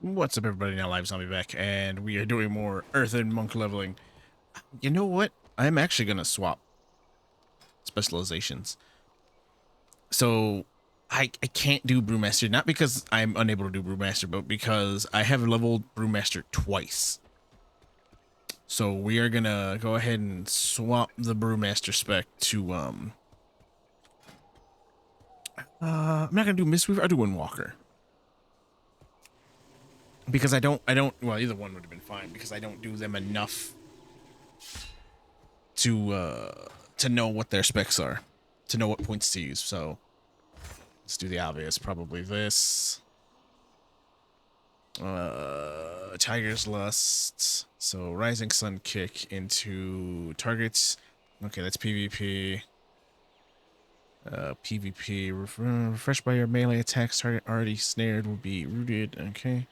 What's up, everybody? Now Live Zombie back, and we are doing more Earthen monk leveling. You know what? I'm actually gonna swap specializations. So I can't do Brewmaster, not because I'm unable to do Brewmaster, but because I have leveled Brewmaster twice. So we are gonna go ahead and swap the Brewmaster spec to I'm not gonna do Mistweaver. I'll do Windwalker. Because I don't well, either one would have been fine because I don't do them enough to know what their specs are, to know what points to use. So let's do the obvious. Probably this. Tiger's Lust. So Rising Sun Kick into targets. Okay, that's PvP. PvP. Refreshed by your melee attacks. Target already snared will be rooted. Okay.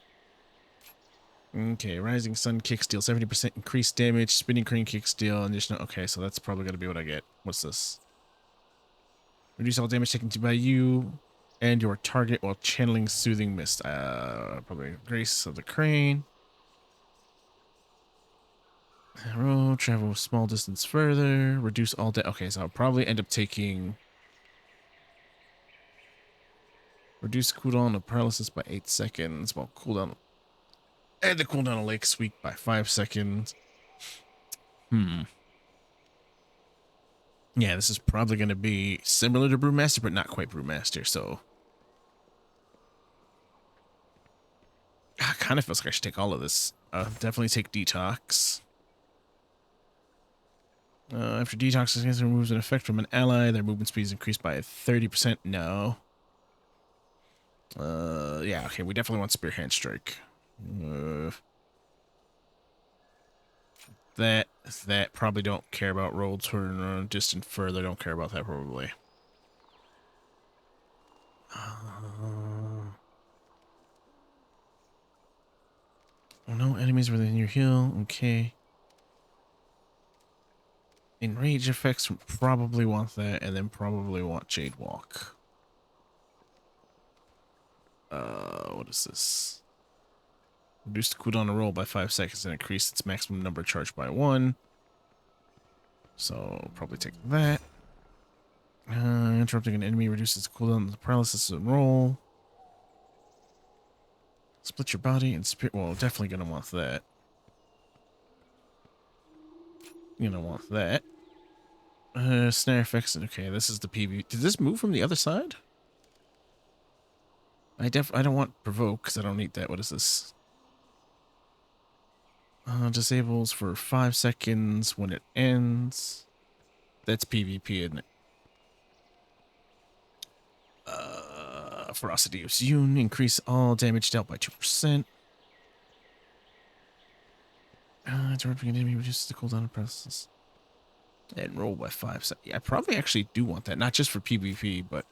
Okay, Rising Sun Kick deal 70% increased damage. Spinning Crane Kick deal additional. Okay, so that's probably gonna be what I get. What's this? Reduce all damage taken by you and your target while channeling Soothing Mist. Probably Grace of the Crane. Roll, travel a small distance further. Reduce all damage. Okay, so I'll probably end up taking... Reduce cooldown of paralysis by 8 seconds. Well, cooldown... And the cooldown of Lake Sweep by 5 seconds. Yeah, this is probably going to be similar to Brewmaster, but not quite Brewmaster, so... Kind of feels like I should take all of this. Definitely take Detox. After Detox removes an effect from an ally, their movement speed is increased by 30%. No. Yeah, okay, we definitely want Spearhand Strike. That probably don't care about roll turn distant further. Don't care about that probably. Oh, no enemies within your heal. Okay. Enrage effects, probably want that, and then probably want Jade Walk. What is this? Reduce the cooldown to roll by 5 seconds and increase its maximum number charged by 1. So, probably take that. Interrupting an enemy reduces the cooldown of the paralysis and roll. Split your body and spirit. Well, definitely gonna want that. Gonna want that. Snare effects. Okay, this is the PV. Did this move from the other side? I don't want provoke because I don't need that. What is this? Disables for 5 seconds when it ends. That's PvP, isn't it? Ferocity of Zune. Increase all damage dealt by 2%. Interrupting an enemy reduces the cooldown of presence. And roll by 5 seconds. Yeah, I probably actually do want that. Not just for PvP, but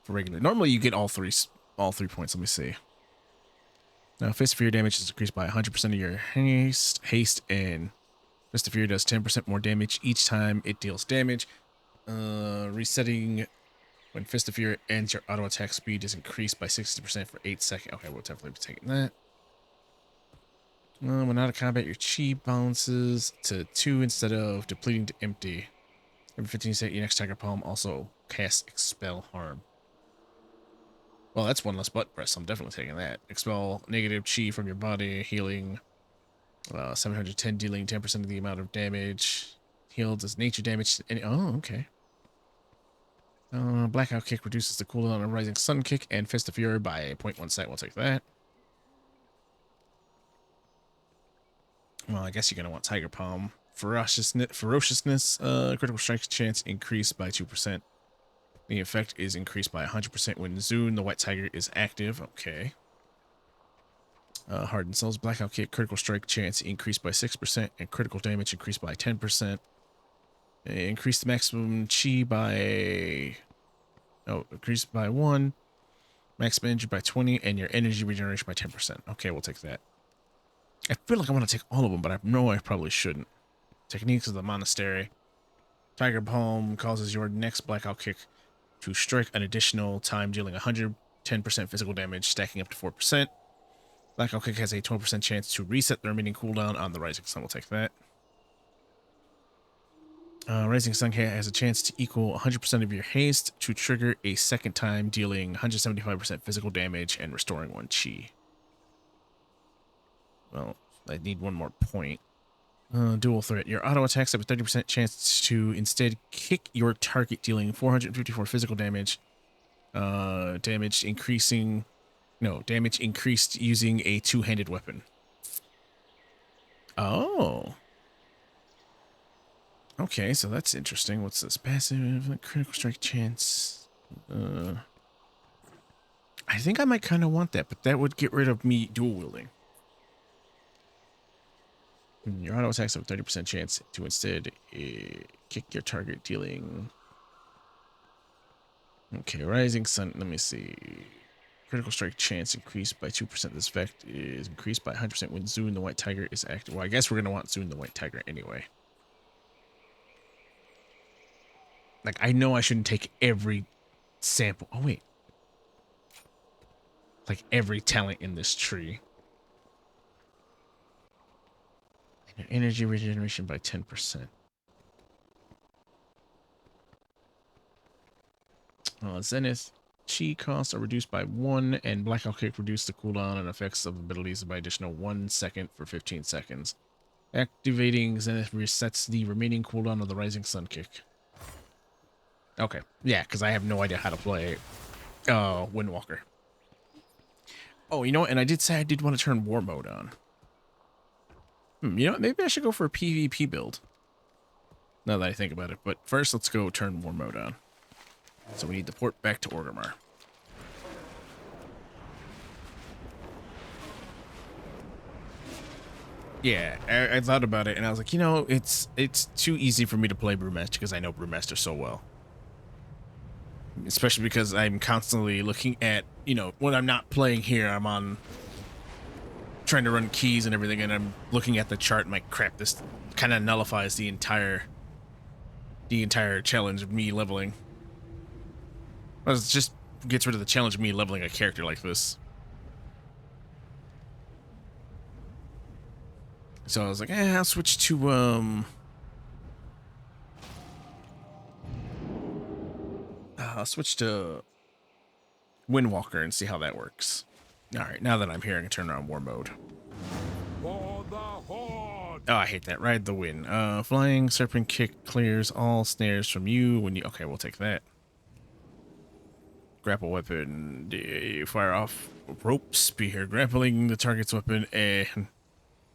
for regular. Normally you get all three points. Let me see. Now, Fist of Fear damage is increased by 100% of your haste, and Fist of Fear does 10% more damage each time it deals damage. Resetting when Fist of Fear ends, your auto attack speed is increased by 60% for 8 seconds. Okay, we'll definitely be taking that. When out of combat, your chi bounces to 2 instead of depleting to empty. Every 15 seconds, your next Tiger Palm also casts Expel Harm. Well, that's one less button press. So I'm definitely taking that. Expel negative chi from your body, healing 710, dealing 10% of the amount of damage. Heal does nature damage to any. Oh, okay. Blackout Kick reduces the cooldown of Rising Sun Kick and Fist of Fury by 0.1 sec. We'll take that. Well, I guess you're gonna want Tiger Palm. Ferociousness, critical strike chance increased by 2%. The effect is increased by 100% when Zune, the Wet Tiger, is active. Okay. Hardened Souls, Blackout Kick, critical strike chance increased by 6%, and critical damage increased by 10%. Increase the maximum chi by... Oh, increased by 1. Maximum energy by 20, and your energy regeneration by 10%. Okay, we'll take that. I feel like I want to take all of them, but I know I probably shouldn't. Techniques of the Monastery. Tiger Palm causes your next Blackout Kick to strike an additional time, dealing 110% physical damage, stacking up to 4%. Blackout Kick has a 20% chance to reset the remaining cooldown on the Rising Sun. We'll take that. Rising Sun has a chance to equal 100% of your haste to trigger a second time, dealing 175% physical damage and restoring 1 chi. Well, I need 1 more point. Dual threat. Your auto attacks have a 30% chance to instead kick your target, dealing 454 physical damage. Damage increased using a 2-handed weapon. Oh. Okay, so that's interesting. What's this? Passive, critical strike chance. I think I might kind of want that, but that would get rid of me dual wielding. Your auto attacks have a 30% chance to instead kick your target, dealing... Okay, Rising Sun, let me see. Critical strike chance increased by 2%. This effect is increased by 100% when Zune the White Tiger is active. Well, I guess we're going to want Zune the White Tiger anyway. Like, I know I shouldn't take every sample. Oh, wait. Like, every talent in this tree. And energy regeneration by 10%. Zenith chi costs are reduced by 1, and Blackout Kick reduce the cooldown and effects of abilities by additional 1 second for 15 seconds. Activating Zenith resets the remaining cooldown of the Rising Sun Kick. Okay, yeah, because I have no idea how to play Windwalker. Oh, you know what? And I did say I did want to turn War Mode on. You know what? Maybe I should go for a PvP build. Now that I think about it. But first, let's go turn War Mode on. So we need to port back to Orgrimmar. Yeah, I thought about it, and I was like, you know, it's too easy for me to play Brewmaster because I know Brewmaster so well. Especially because I'm constantly looking at, you know, when I'm not playing here, I'm on trying to run keys and everything, and I'm looking at the chart and like, crap, this kind of nullifies the entire challenge of me leveling. Well, it just gets rid of the challenge of me leveling a character like this. So I was like, I'll switch to Windwalker and see how that works. All right, now that I'm here, I can turn on War Mode. For the Horde. Oh, I hate that. Ride the wind. Flying Serpent Kick clears all snares from you when you... Okay, we'll take that. Grapple weapon. Fire off rope spear. Grappling the target's weapon and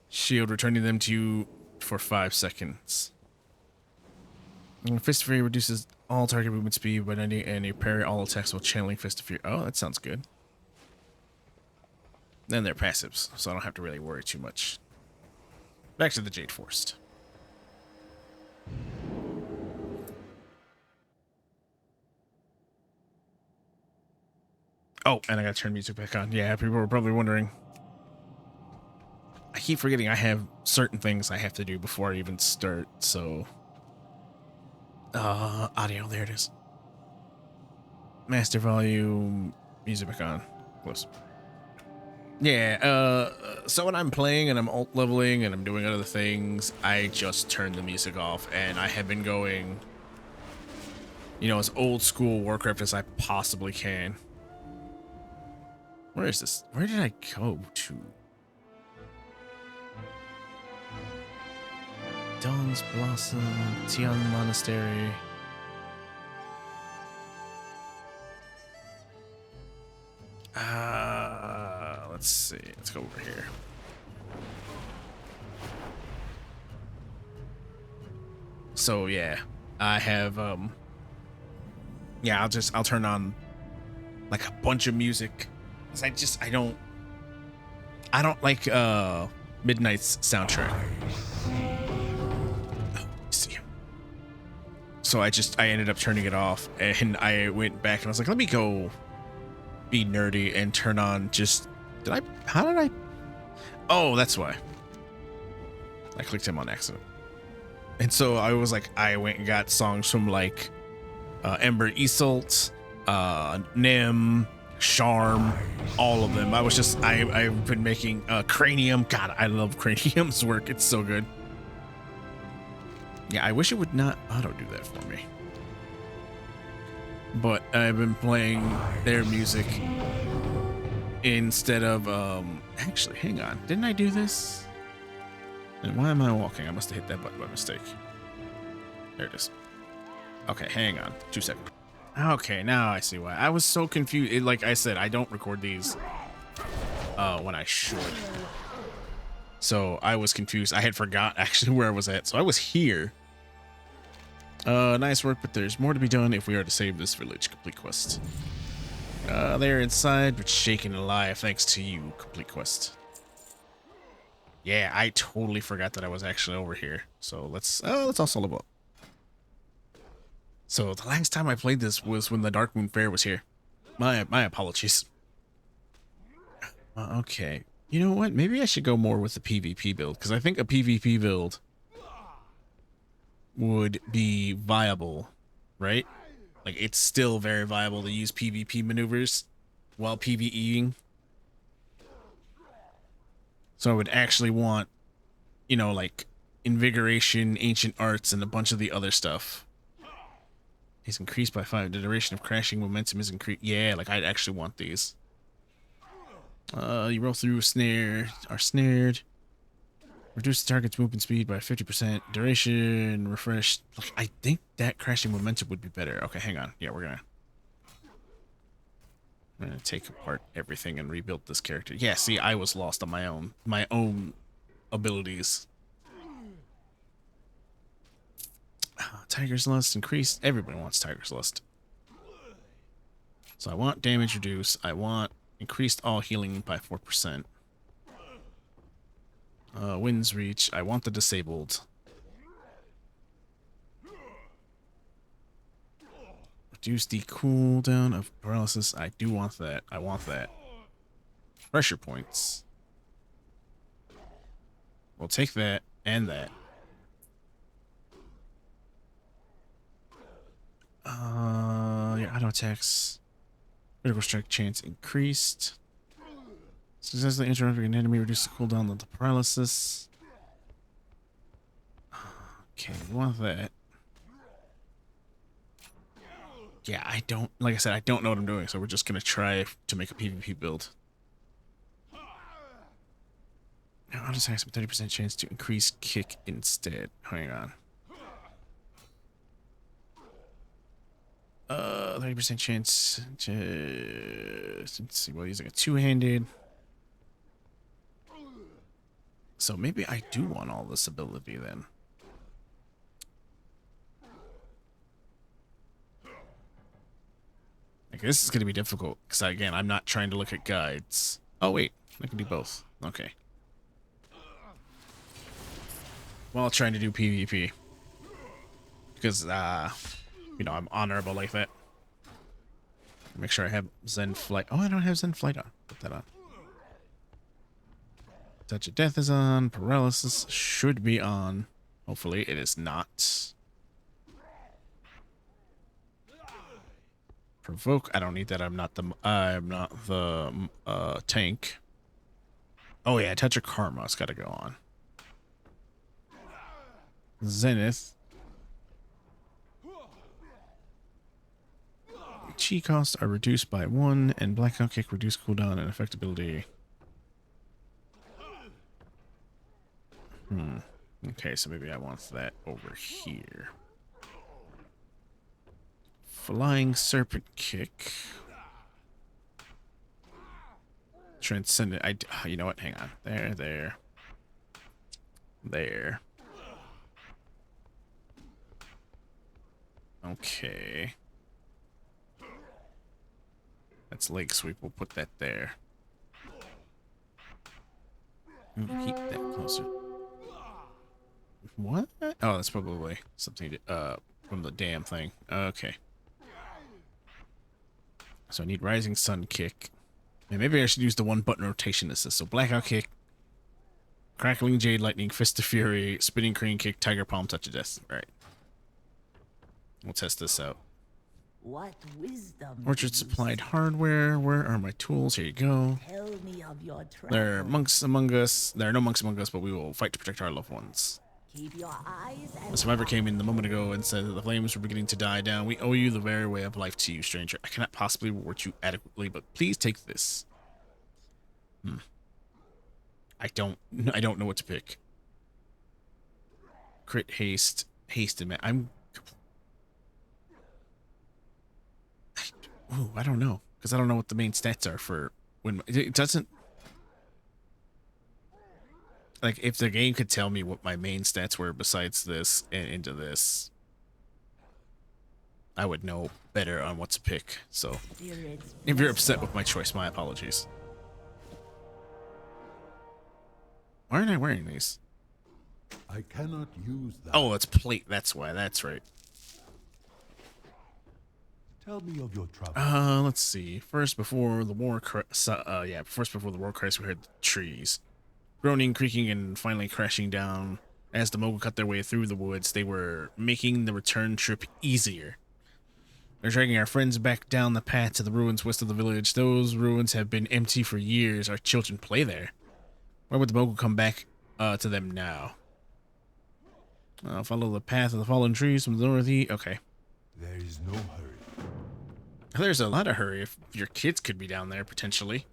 shield, returning them to you for 5 seconds. Fist of Fury reduces all target movement speed by 90 and you parry all attacks while channeling Fist of Fury. Oh, that sounds good. Then they're passives, so I don't have to really worry too much. Back to the Jade Forest. Oh, and I gotta turn music back on. Yeah, people were probably wondering. I keep forgetting I have certain things I have to do before I even start, so... audio, there it is. Master volume, music back on. Close. Yeah, so when I'm playing and I'm alt leveling and I'm doing other things, I just turn the music off, and I have been going, you know, as old school Warcraft as I possibly can. Where is this? Where did I go to? Dawn's Blossom, Tian Monastery. Let's see. Let's go over here. So yeah, I have yeah, I'll turn on like a bunch of music. Cause I don't like Midnight's soundtrack. Oh, see him. So I ended up turning it off, and I went back and I was like, let me go be nerdy and turn on just... How did I... Oh, that's why. I clicked him on accident. And so I was like, I went and got songs from like Ember Isolt, Nim, Charm, all of them. I've been making Cranium. God, I love Cranium's work. It's so good. Yeah, I wish it would not auto do that for me. But I've been playing their music instead of actually, hang on. Didn't I do this? And why am I walking? I must have hit that button by mistake. There it is. Okay, hang on. 2 seconds. Okay, now I see why. I was so confused. Like I said, I don't record these when I should. So I was confused. I had forgot actually where I was at. So I was here. Nice work, but there's more to be done if we are to save this village. Complete quest. They're inside, but shaken alive thanks to you. Complete quest. Yeah, I totally forgot that I was actually over here. So let's also level up. So the last time I played this was when the Dark Moon Fair was here. My apologies. Okay. You know what? Maybe I should go more with the PvP build, because I think a PvP build would be viable, right? Like, it's still very viable to use PvP maneuvers while PvEing. So I would actually want, you know, like, Invigoration, Ancient Arts, and a bunch of the other stuff. Is increased by 5. The duration of crashing momentum is increased. Yeah, like, I'd actually want these. You roll through are snared. Reduce the target's movement speed by 50%. Duration, refresh. Look, I think that crashing momentum would be better. Okay, hang on. Yeah, we're gonna take apart everything and rebuild this character. Yeah, see, I was lost on my own abilities. Tiger's Lust increased. Everybody wants Tiger's Lust. So I want damage reduce. I want increased all healing by 4%. Wind's Reach. I want the disabled. Reduce the cooldown of paralysis. I do want that. I want that. Pressure points. We'll take that and that. Yeah, auto attacks. Critical strike chance increased. Successfully interrupting an enemy, reduce the cooldown of the paralysis. Okay, we want that. Yeah, I don't, like I said, I don't know what I'm doing, so we're just gonna try to make a PvP build. Now, auto attacks have a 30% chance to increase kick instead. Hang on. 30% chance to, let's see, well, using a two-handed. So maybe I do want all this ability then. Like, this is going to be difficult because, again, I'm not trying to look at guides. Oh, wait, I can do both. Okay. While trying to do PvP. Because, you know, I'm honorable like that. Make sure I have Zen Flight. Oh, I don't have Zen Flight on. Put that on. Touch of Death is on. Paralysis should be on. Hopefully it is not. Provoke. I don't need that. I'm not the tank. Oh yeah, Touch of Karma. It's got to go on. Zenith. Chi costs are reduced by 1, and Blackout Kick reduce cooldown and effectability. Okay, so maybe I want that over here. Flying Serpent Kick. Transcendent. You know what? Hang on. There. Okay. That's Leg Sweep. We'll put that there. Keep that closer. What? Oh, that's probably something to, from the damn thing. Okay. So I need Rising Sun Kick. And maybe I should use the one button rotation assist. So Blackout Kick, Crackling Jade Lightning, Fist of Fury, Spinning Crane Kick, Tiger Palm, Touch of Death. Alright. We'll test this out. What wisdom Orchard do you supplied seek? hardware. Where are my tools? Here you go. Tell me of your There are travels. monks among us. There are no monks among us, but we will fight to protect our loved ones. Keep your eyes A and survivor came in heart the moment open. ago and said that the flames were beginning to die down. We owe you the very way of life to you, stranger. I cannot possibly reward you adequately, but please take this. I don't know what to pick. Crit haste, and man. Ooh, I don't know because I don't know what the main stats are for when it doesn't. Like, if the game could tell me what my main stats were besides this and into this, I would know better on what to pick. So, Spirits if you're bless upset your with my choice, my apologies. Why aren't I wearing these? I cannot use that. Oh, it's plate. That's why. That's right. Tell me of your trouble. Let's see. First, before the war, first before the war crashed, we heard the trees groaning, creaking, and finally crashing down. As the Mogul cut their way through the woods, they were making the return trip easier. They're dragging our friends back down the path to the ruins west of the village. Those ruins have been empty for years. Our children play there. Why would the Mogul come back to them now? Follow the path of the fallen trees from the northeast. Okay. There is no hurry. There's a lot of hurry if your kids could be down there, potentially.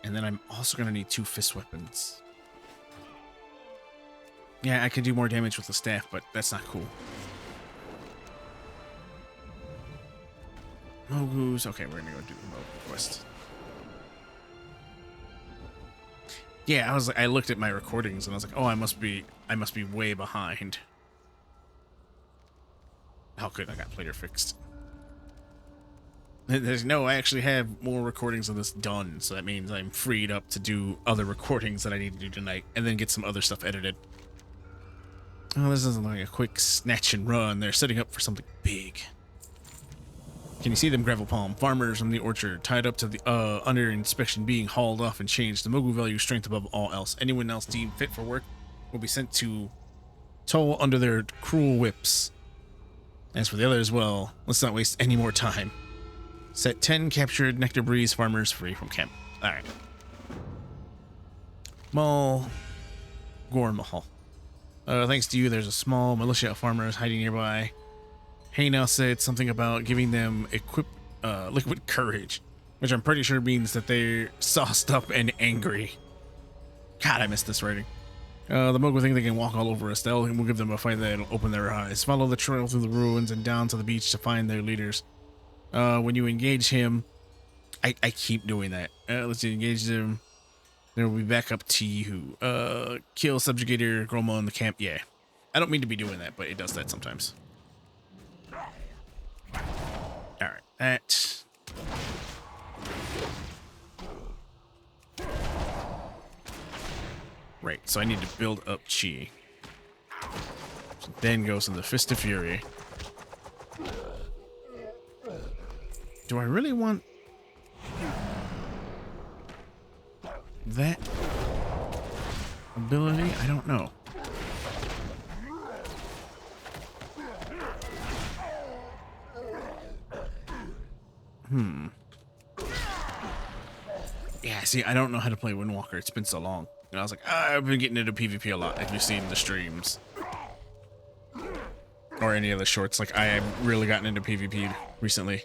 And then I'm also going to need 2 fist weapons. Yeah, I could do more damage with the staff, but that's not cool. Mogus. Okay, we're going to go do the Mogu quest. Yeah, I looked at my recordings and I was like, oh, I must be way behind. Oh, good, I got player fixed. I actually have more recordings of this done, so that means I'm freed up to do other recordings that I need to do tonight, and then get some other stuff edited. Oh, this isn't like a quick snatch and run. They're setting up for something big. Can you see them, gravel palm? Farmers from the orchard, tied up to the under inspection, being hauled off and changed. The Mogu value strength above all else. Anyone else deemed fit for work will be sent to toll under their cruel whips. As for the others, well, let's not waste any more time. Set 10 captured Nectar Breeze farmers free from camp. Alright. Mall. Gore Mahal. Thanks to you, there's a small militia of farmers hiding nearby. Hey now said something about giving them liquid courage, which I'm pretty sure means that they're sauced up and angry. God, I missed this writing. The Mogul think they can walk all over us. We'll give them a fight that'll open their eyes. Follow the trail through the ruins and down to the beach to find their leaders. When you engage him, I keep doing that. Let's engage them. Then we'll be back up to you. Kill Subjugator Groma in the camp. Yeah. I don't mean to be doing that, but it does that sometimes. Alright, that. Right, so I need to build up Chi. So then goes into Fist of Fury. Do I really want that ability? I don't know. Yeah, see, I don't know how to play Windwalker. It's been so long. And I was like, I've been getting into PvP a lot, if you've seen the streams. Or any of the shorts. Like, I have really gotten into PvP recently.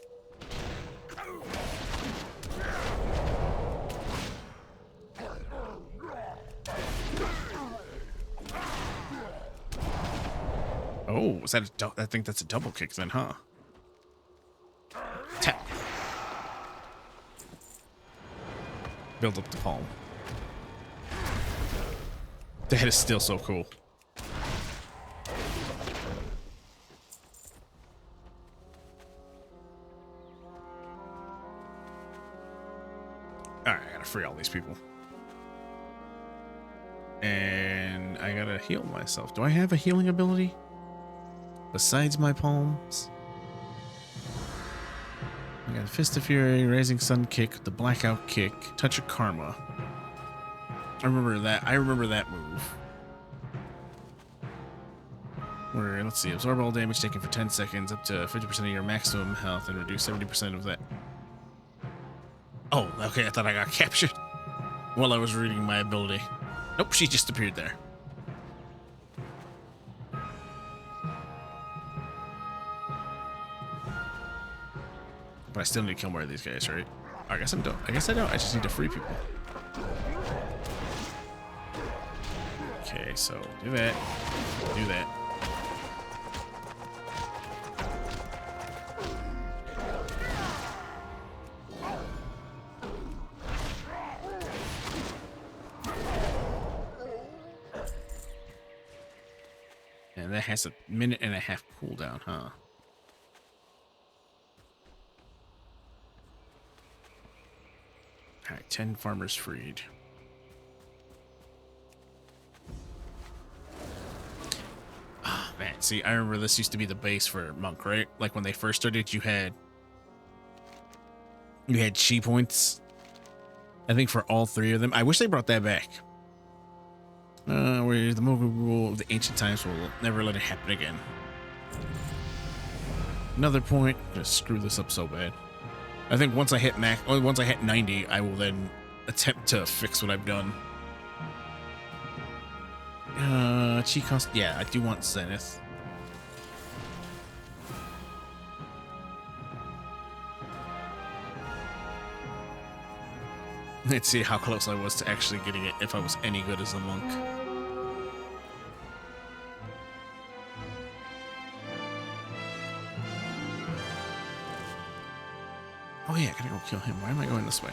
Oh, is that I think that's a double kick then, huh? Tap. Build up the palm. That is still so cool. Alright, I gotta free all these people. And I gotta heal myself. Do I have a healing ability? Besides my palms? I got Fist of Fury, Rising Sun Kick, the Blackout Kick, Touch of Karma. I remember that. I remember that move. Where, let's see, absorb all damage taken for 10 seconds up to 50% of your maximum health and reduce 70% of that. Oh, okay, I thought I got captured while I was reading my ability. Nope, she just appeared there. But I still need to kill more of these guys, right? I guess I don't. I guess I don't. I just need to free people. Okay, so do that. Do that. And that has a 1.5-minute cooldown, huh? Alright, 10 farmers freed. Oh, man. See, I remember this used to be the base for Monk, right? Like when they first started, you had chi points. I think for all 3 of them. I wish they brought that back. Where the Mogu rule of the ancient times will never let it happen again. Another point. Just screw this up so bad. I think once I hit 90, I will then attempt to fix what I've done. Chi cost. Yeah, I do want Zenith. Let's see how close I was to actually getting it, if I was any good as a monk. Oh yeah, I gotta go kill him. Why am I going this way?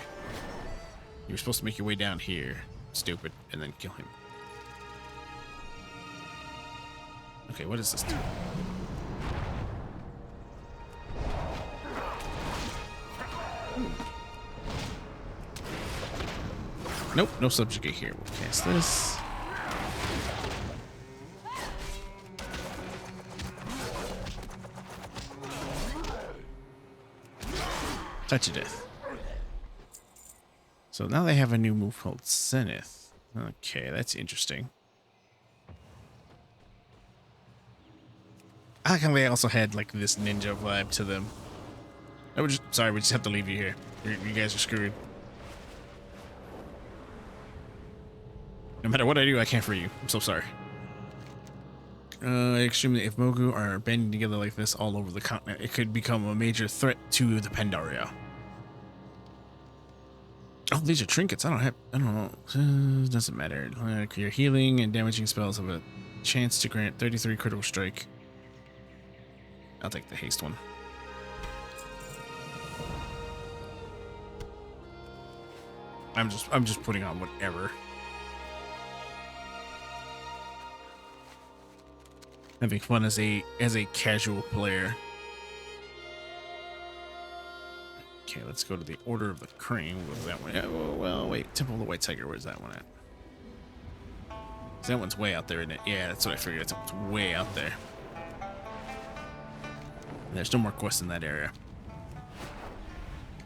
You were supposed to make your way down here, stupid, and then kill him. Okay, what does this do? Nope, no subjugate here. We'll cast this. Touch of Death. So now they have a new move called Zenith. Okay, that's interesting. I like how they also had like this ninja vibe to them. Sorry, we just have to leave you here. You guys are screwed. No matter what I do, I can't free you. I'm so sorry. Extremely, if Mogu are banding together like this all over the continent, it could become a major threat to the Pandaria. Oh, these are trinkets. I don't know. Doesn't matter. Your healing and damaging spells have a chance to grant 33 critical strike. I'll take the haste one. I'm just putting on whatever. Having fun as a casual player. Okay, let's go to the Order of the Crane. What's that one? Well, wait. Temple of the White Tiger. Where's that one at? That one's way out there, isn't it? Yeah, that's what I figured. That one's way out there. And there's no more quests in that area.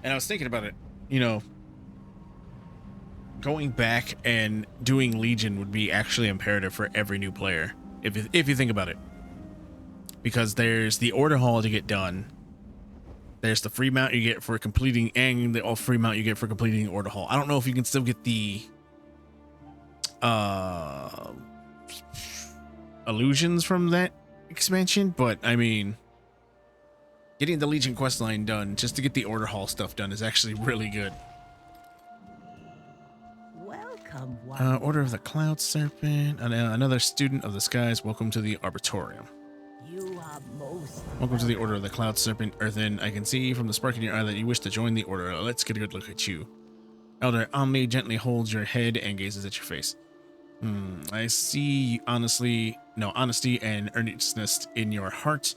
And I was thinking about it. You know, going back and doing Legion would be actually imperative for every new player. If you think about it, because there's the Order Hall to get done, there's the free mount you get for completing, and the free mount you get for completing the Order Hall. I don't know if you can still get the illusions from that expansion, but I mean, getting the Legion questline done just to get the Order Hall stuff done is actually really good. Order of the Cloud Serpent. Another student of the skies. Welcome to the Arbitorium. You are most Welcome to the Order of the Cloud Serpent, Earthen. I can see from the spark in your eye that you wish to join the Order. Let's get a good look at you. Elder Omni gently holds your head and gazes at your face. I see honesty and earnestness in your heart.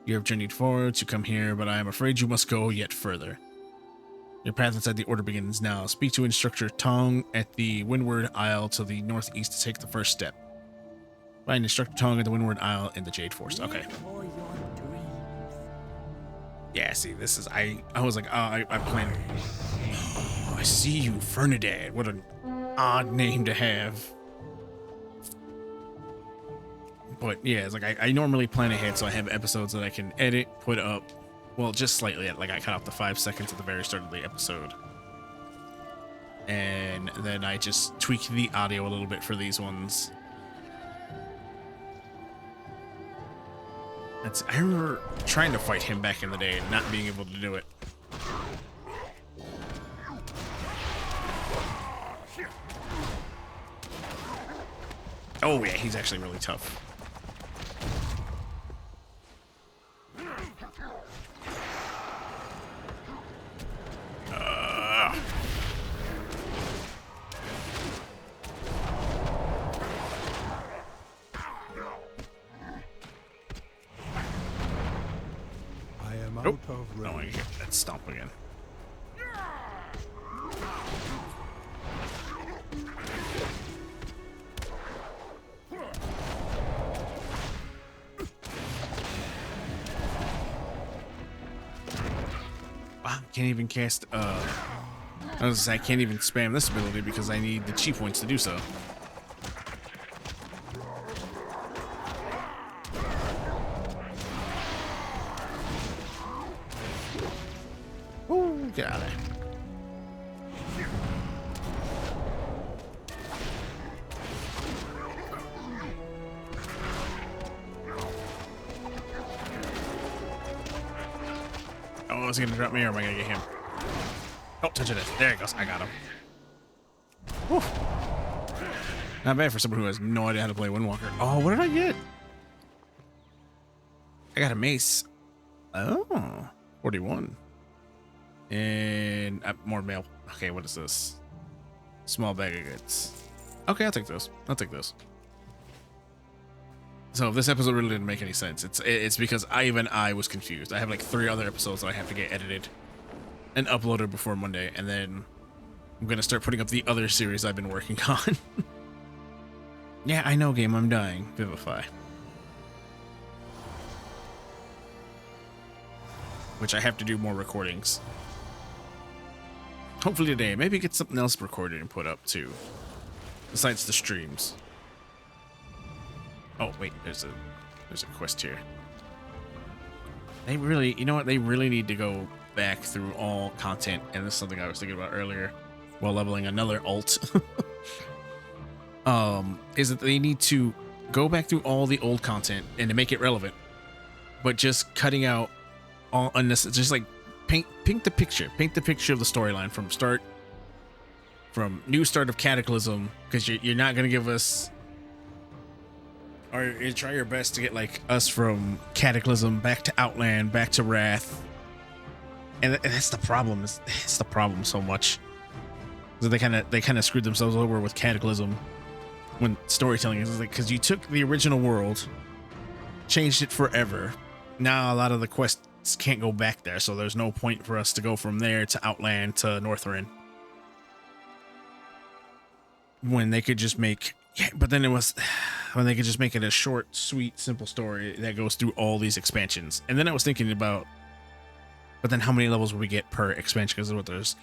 You have journeyed forward to come here, but I am afraid you must go yet further. Your path inside the Order begins now. Speak to Instructor Tong at the Windward Isle to the northeast to take the first step. Find Instructor Tong at the Windward Isle in the Jade Forest. Okay. Yeah, see, this is... I was like, oh, I planned... Oh, I see you, Fernandad. What a odd name to have. But yeah, it's like I normally plan ahead, so I have episodes that I can edit, put up, well, just slightly. Like I cut off the 5 seconds at the very start of the episode, and then I just tweak the audio a little bit for these ones. I remember trying to fight him back in the day and not being able to do it. Oh yeah, he's actually really tough. Out of Oh, I range. get that stomp again. I can't even cast, I can't even spam this ability because I need the chi points to do so. Woo, get out of there. Oh, is he gonna drop me or am I gonna get him? Oh, touch it. There he goes. I got him. Whew. Not bad for someone who has no idea how to play Windwalker. Oh, what did I get? I got a mace. Oh, 41. And more mail. Okay, what is this? Small bag of goods. Okay, I'll take those. I'll take those. So if this episode really didn't make any sense, it's because even I was confused. I have like 3 other episodes that I have to get edited and uploaded before Monday, and then I'm gonna start putting up the other series I've been working on. Yeah, I know, game. I'm dying. Vivify. Which I have to do more recordings. Hopefully today. Maybe get something else recorded and put up too, besides the streams. Oh wait, there's a quest here. They really, you know what? They really need to go back through all content, and this is something I was thinking about earlier while leveling another alt. Is that they need to go back through all the old content and to make it relevant, but just cutting out all unnecessary. Just like paint the picture of the storyline from new start of Cataclysm, because you're not gonna give us. Or you try your best to get like us from Cataclysm back to Outland, back to Wrath, and that's the problem. It's the problem so much. So they kind of screwed themselves over with Cataclysm when storytelling is like, because you took the original world, changed it forever. Now a lot of the quests can't go back there, so there's no point for us to go from there to Outland to Northrend. When they could just make. Yeah, but then it was when they could just make it a short, sweet, simple story that goes through all these expansions. And then I was thinking about, but then how many levels would we get per expansion? Because there's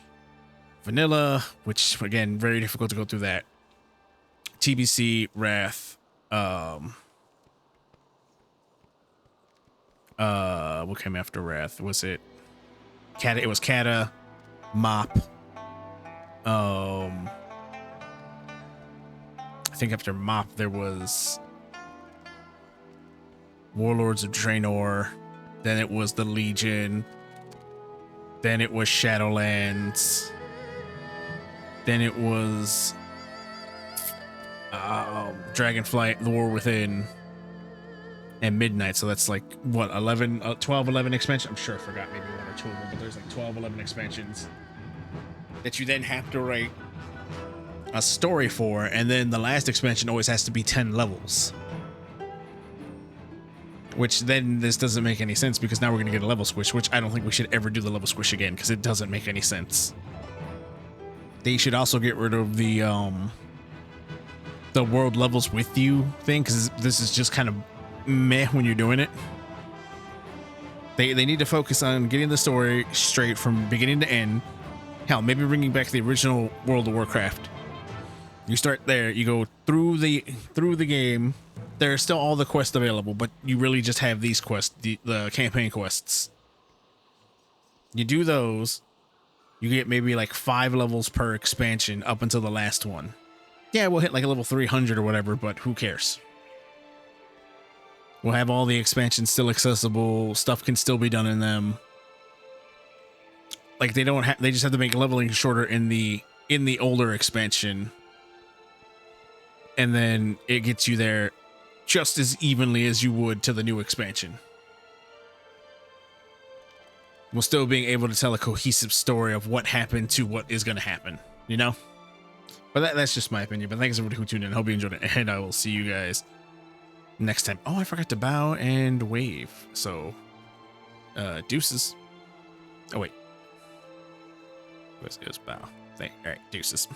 vanilla, which again, very difficult to go through that. TBC, Wrath, what came after Wrath? Was it Kata? It was Kata, Mop, I think after Mop there was Warlords of Draenor, then it was the Legion, then it was Shadowlands, then it was Dragonflight, The War Within, and Midnight. So that's like what, 12, 11 expansions. I'm sure I forgot maybe 1 or 2 of them, but there's like 12, 11 expansions that you then have to write a story for, and then the last expansion always has to be 10 levels, which then this doesn't make any sense, because now we're gonna get a level squish, which I don't think we should ever do the level squish again, because it doesn't make any sense. They should also get rid of the world levels with you thing, because this is just kind of meh when you're doing it. They need to focus on getting the story straight from beginning to end. Hell, maybe bringing back the original World of Warcraft You start there, you go through the game. There are still all the quests available, but you really just have these quests, the campaign quests. You do those, you get maybe like 5 levels per expansion up until the last one. Yeah, we'll hit like a level 300 or whatever, but who cares? We'll have all the expansions still accessible, stuff can still be done in them. Like they just have to make leveling shorter in the older expansion. And then it gets you there just as evenly as you would to the new expansion. While still being able to tell a cohesive story of what happened to what is going to happen, you know? But that's just my opinion. But thanks everybody who tuned in. Hope you enjoyed it. And I will see you guys next time. Oh, I forgot to bow and wave. So, deuces. Oh, wait. Let's bow. All right, deuces.